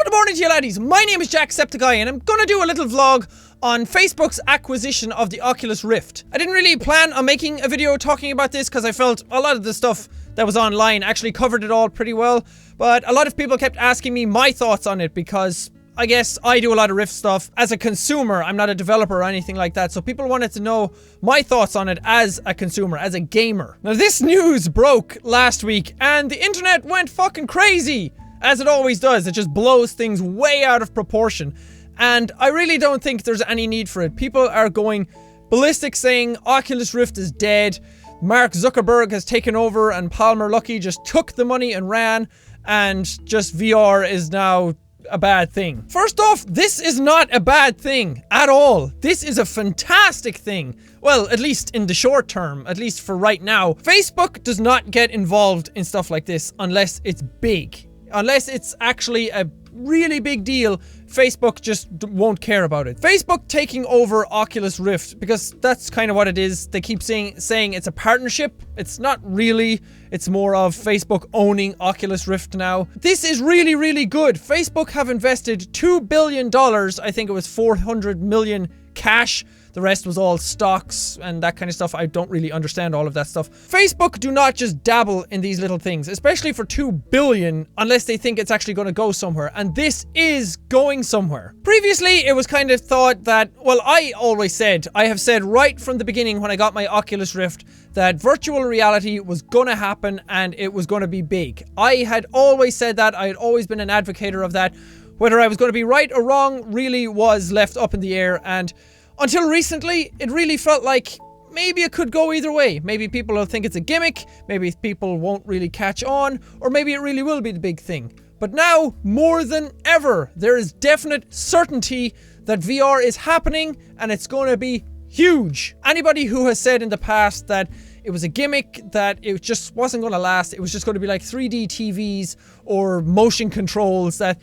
Good morning to you laddies, my name is Jacksepticeye and I'm gonna do a little vlog on Facebook's acquisition of the Oculus Rift. I didn't really plan on making a video talking about this because I felt a lot of the stuff that was online actually covered it all pretty well, but a lot of people kept asking me my thoughts on it because I guess I do a lot of Rift stuff as a consumer. I'm not a developer or anything like that, so people wanted to know my thoughts on it as a consumer, as a gamer. Now this news broke last week and the internet went fucking crazy, as it always does. It just blows things way out of proportion, and I really don't think there's any need for it. People are going ballistic saying Oculus Rift is dead, Mark Zuckerberg has taken over and Palmer Luckey just took the money and ran, and just VR is now a bad thing. First off, this is not a bad thing at all. This is a fantastic thing. Well, at least in the short term, at least for right now. Facebook does not get involved in stuff like this unless it's big. Unless it's actually a really big deal, Facebook just won't care about it. Facebook taking over Oculus Rift, because that's kind of what it is. They keep saying it's a partnership. It's not really. It's more of Facebook owning Oculus Rift now. This is really, really good. Facebook have invested $2 billion. I think it was 400 million cash. The rest was all stocks and that kind of stuff. I don't really understand all of that stuff. Facebook do not just dabble in these little things, especially for 2 billion, unless they think it's actually going to go somewhere. And this is going somewhere. Previously, it was kind of thought that, well, I have said right from the beginning when I got my Oculus Rift that virtual reality was going to happen and it was going to be big. I had always said that. I had always been an advocate of that. Whether I was going to be right or wrong really was left up in the air, and until recently, it really felt like maybe it could go either way. Maybe people will think it's a gimmick, maybe people won't really catch on, or maybe it really will be the big thing. But now, more than ever, there is definite certainty that VR is happening and it's going to be huge. Anybody who has said in the past that it was a gimmick, that it just wasn't going to last, it was just going to be like 3D TVs or motion controls, that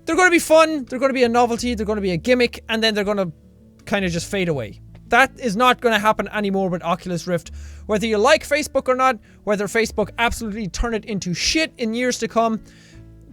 they're going to be fun, they're going to be a novelty, they're going to be a gimmick, and then they're going to kind of just fade away. That is not going to happen anymore with Oculus Rift. Whether you like Facebook or not, whether Facebook absolutely turn it into shit in years to come,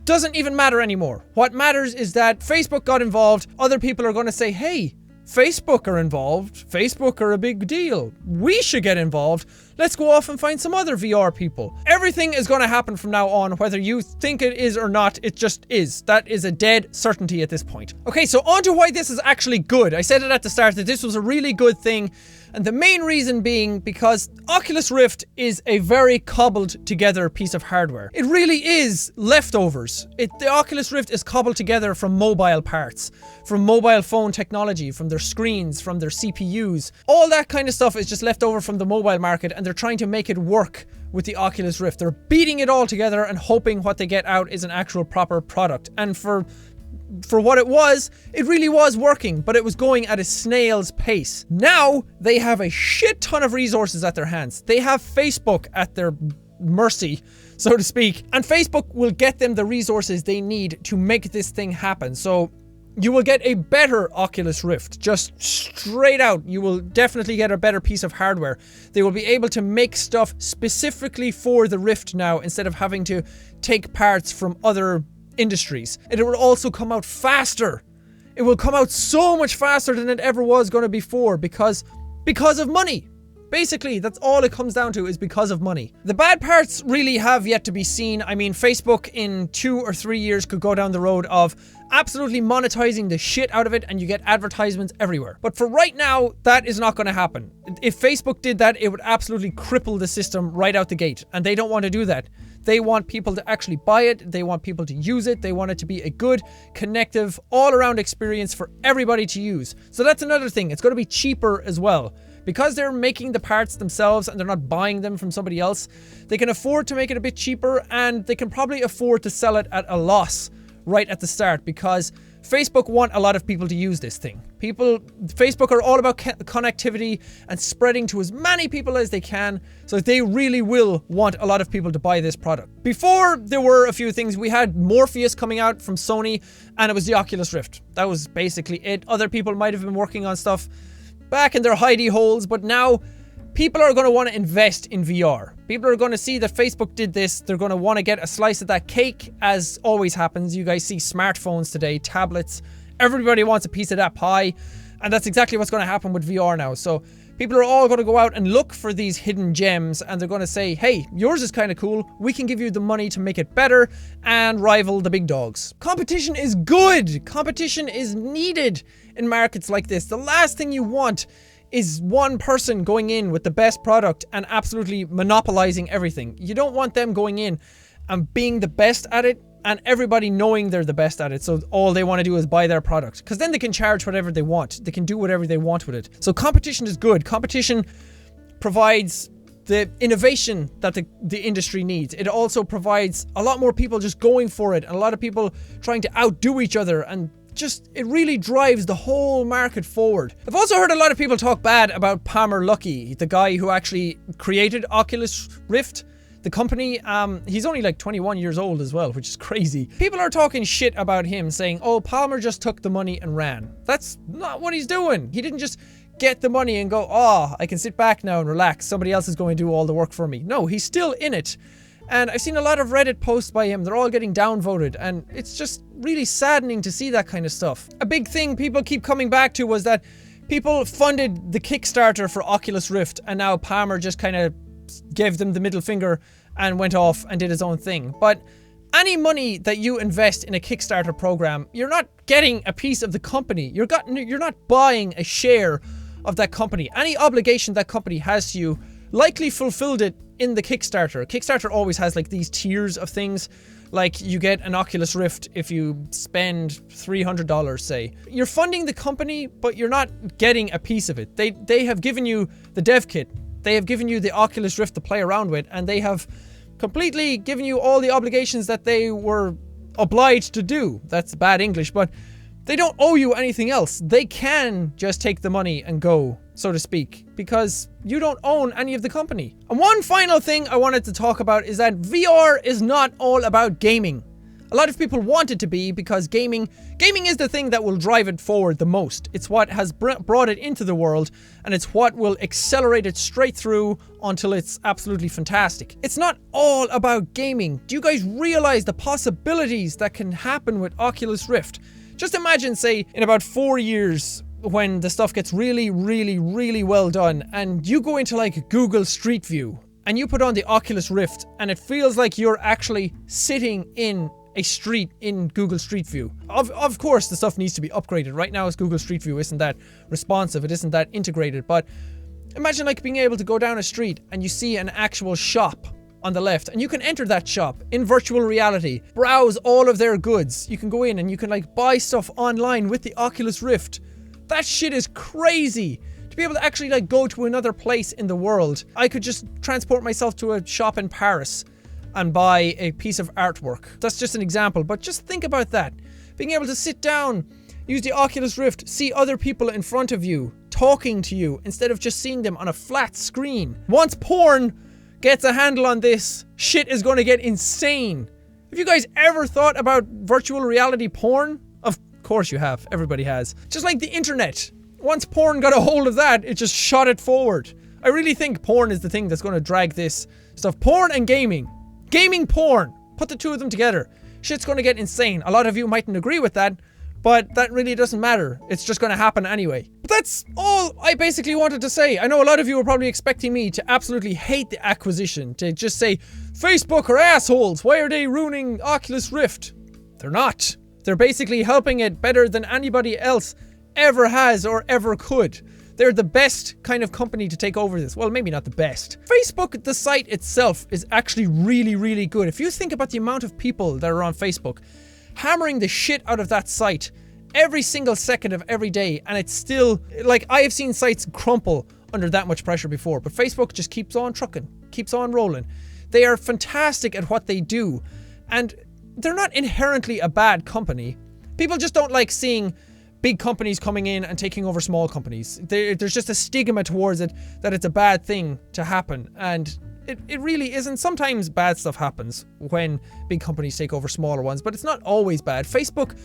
doesn't even matter anymore. What matters is that Facebook got involved. Other people are going to say, hey, Facebook are involved. Facebook are a big deal. We should get involved. Let's go off and find some other VR people. Everything is going to happen from now on, whether you think it is or not. It just is. That is a dead certainty at this point. Okay, so on to why this is actually good. I said it at the start that this was a really good thing. And the main reason being because Oculus Rift is a very cobbled together piece of hardware. It really is leftovers. The Oculus Rift is cobbled together from mobile parts, from mobile phone technology, from their screens, from their CPUs. All that kind of stuff is just left over from the mobile market, and they're trying to make it work with the Oculus Rift. They're beating it all together and hoping what they get out is an actual proper product. And for what it really was working, but it was going at a snail's pace. Now, they have a shit ton of resources at their hands. They have Facebook at their mercy, so to speak, and Facebook will get them the resources they need to make this thing happen. So you will get a better Oculus Rift, just straight out. You will definitely get a better piece of hardware. They will be able to make stuff specifically for the Rift now, instead of having to take parts from other industries. And it will also come out faster. It will come out so much faster than it ever was going to before, because of money. Basically, that's all it comes down to, is because of money. The bad parts really have yet to be seen. I mean, Facebook in 2 or 3 years could go down the road of absolutely monetizing the shit out of it, and you get advertisements everywhere. But for right now, that is not going to happen. If Facebook did that, it would absolutely cripple the system right out the gate, and they don't want to do that. They want people to actually buy it. They want people to use it. They want it to be a good, connective, all-around experience for everybody to use. So that's another thing. It's going to be cheaper as well. Because they're making the parts themselves and they're not buying them from somebody else, they can afford to make it a bit cheaper, and they can probably afford to sell it at a loss right at the start, because Facebook want a lot of people to use this thing. Facebook are all about connectivity and spreading to as many people as they can, so they really will want a lot of people to buy this product. Before, there were a few things. We had Morpheus coming out from Sony, and it was the Oculus Rift. That was basically it. Other people might have been working on stuff back in their hidey holes, but now people are going to want to invest in VR. People are going to see that Facebook did this. They're going to want to get a slice of that cake, as always happens. You guys see smartphones today, tablets. Everybody wants a piece of that pie. And that's exactly what's going to happen with VR now. So people are all going to go out and look for these hidden gems, and they're going to say, hey, yours is kind of cool. We can give you the money to make it better and rival the big dogs. Competition is good. Competition is needed in markets like this. The last thing you want is one person going in with the best product and absolutely monopolizing everything. You don't want them going in and being the best at it and everybody knowing they're the best at it, so all they want to do is buy their product. Because then they can charge whatever they want. They can do whatever they want with it. So competition is good. Competition provides the innovation that the industry needs. It also provides a lot more people just going for it, and a lot of people trying to outdo each other, and just, it really drives the whole market forward. I've also heard a lot of people talk bad about Palmer Luckey, the guy who actually created Oculus Rift. The company, he's only like 21 years old as well, which is crazy. People are talking shit about him, saying, oh, Palmer just took the money and ran. That's not what he's doing. He didn't just get the money and go, oh, I can sit back now and relax. Somebody else is going to do all the work for me. No, he's still in it. And I've seen a lot of Reddit posts by him. They're all getting downvoted, and it's just really saddening to see that kind of stuff. A big thing people keep coming back to was that people funded the Kickstarter for Oculus Rift, and now Palmer just kind of gave them the middle finger and went off and did his own thing. But any money that you invest in a Kickstarter program, you're not getting a piece of the company. You're not buying a share of that company. Any obligation that company has to you likely fulfilled it in the Kickstarter. Kickstarter always has like these tiers of things. Like you get an Oculus Rift if you spend $300, say. You're funding the company, but you're not getting a piece of it. They have given you the dev kit. They have given you the Oculus Rift to play around with, and they have completely given you all the obligations that they were obliged to do. That's bad English, but they don't owe you anything else. They can just take the money and go, so to speak, because you don't own any of the company. And one final thing I wanted to talk about is that VR is not all about gaming. A lot of people want it to be, because gaming is the thing that will drive it forward the most. It's what has brought it into the world, and it's what will accelerate it straight through until it's absolutely fantastic. It's not all about gaming. Do you guys realize the possibilities that can happen with Oculus Rift? Just imagine, say, in about 4 years, when the stuff gets really, really, really well done, and you go into like Google Street View, and you put on the Oculus Rift, and it feels like you're actually sitting in a street in Google Street View. Of course, the stuff needs to be upgraded. Right now, Google Street View isn't that responsive, it isn't that integrated, but imagine like being able to go down a street and you see an actual shop on the left, and you can enter that shop in virtual reality, browse all of their goods. You can go in and you can like buy stuff online with the Oculus Rift. That shit is crazy. To be able to actually like go to another place in the world. I could just transport myself to a shop in Paris and buy a piece of artwork. That's just an example, but just think about that. Being able to sit down, use the Oculus Rift, see other people in front of you, talking to you, instead of just seeing them on a flat screen. Once porn gets a handle on this, shit is going to get insane. Have you guys ever thought about virtual reality porn? Of course you have. Everybody has. Just like the internet. Once porn got a hold of that, it just shot it forward. I really think porn is the thing that's going to drag this stuff. Porn and gaming. Gaming porn. Put the two of them together. Shit's going to get insane. A lot of you mightn't agree with that, but that really doesn't matter. It's just going to happen anyway. But that's all I basically wanted to say. I know a lot of you were probably expecting me to absolutely hate the acquisition, to just say, Facebook are assholes. Why are they ruining Oculus Rift? They're not. They're basically helping it better than anybody else ever has or ever could. They're the best kind of company to take over this. Well, maybe not the best. Facebook, the site itself, is actually really, really good. If you think about the amount of people that are on Facebook, hammering the shit out of that site every single second of every day, and it's still, like, I have seen sites crumple under that much pressure before, but Facebook just keeps on trucking, keeps on rolling. They are fantastic at what they do, and they're not inherently a bad company. People just don't like seeing big companies coming in and taking over small companies. There's just a stigma towards it that it's a bad thing to happen, and it really isn't. Sometimes bad stuff happens when big companies take over smaller ones, but it's not always bad. Facebook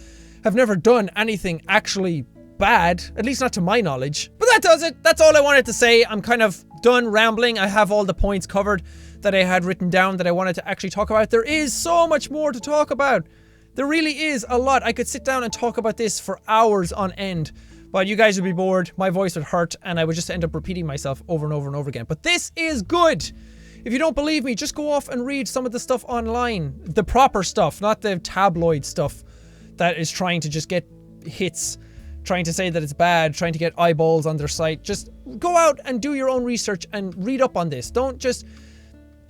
have never done anything actually bad, at least not to my knowledge. But that does it. That's all I wanted to say. I'm kind of done rambling. I have all the points covered. that I had written down that I wanted to actually talk about. There is so much more to talk about. There really is a lot. I could sit down and talk about this for hours on end, but you guys would be bored, my voice would hurt, and I would just end up repeating myself over and over and over again. But this is good. If you don't believe me, just go off and read some of the stuff online. The proper stuff, not the tabloid stuff that is trying to just get hits, trying to say that it's bad, trying to get eyeballs on their site. Just go out and do your own research and read up on this. Don't just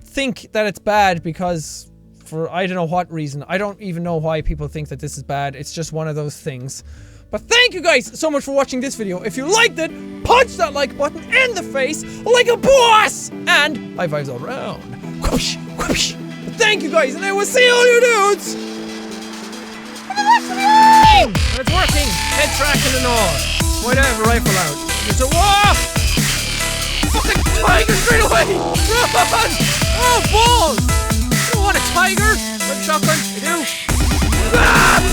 think that it's bad because for I don't know what reason. I don't even know why people think that this is bad. It's just one of those things. But thank you guys so much for watching this video. If you liked it, punch that like button in the face like a boss! And high fives all around. Whoosh, whoosh. But thank you guys, and I will see all you dudes in the next video! It's working! Head tracking and all. Why do I have a rifle out? There's a wall! Fucking tiger straight away! Run! Oh, balls! You don't want a tiger? With a shotgun? I do. Ah!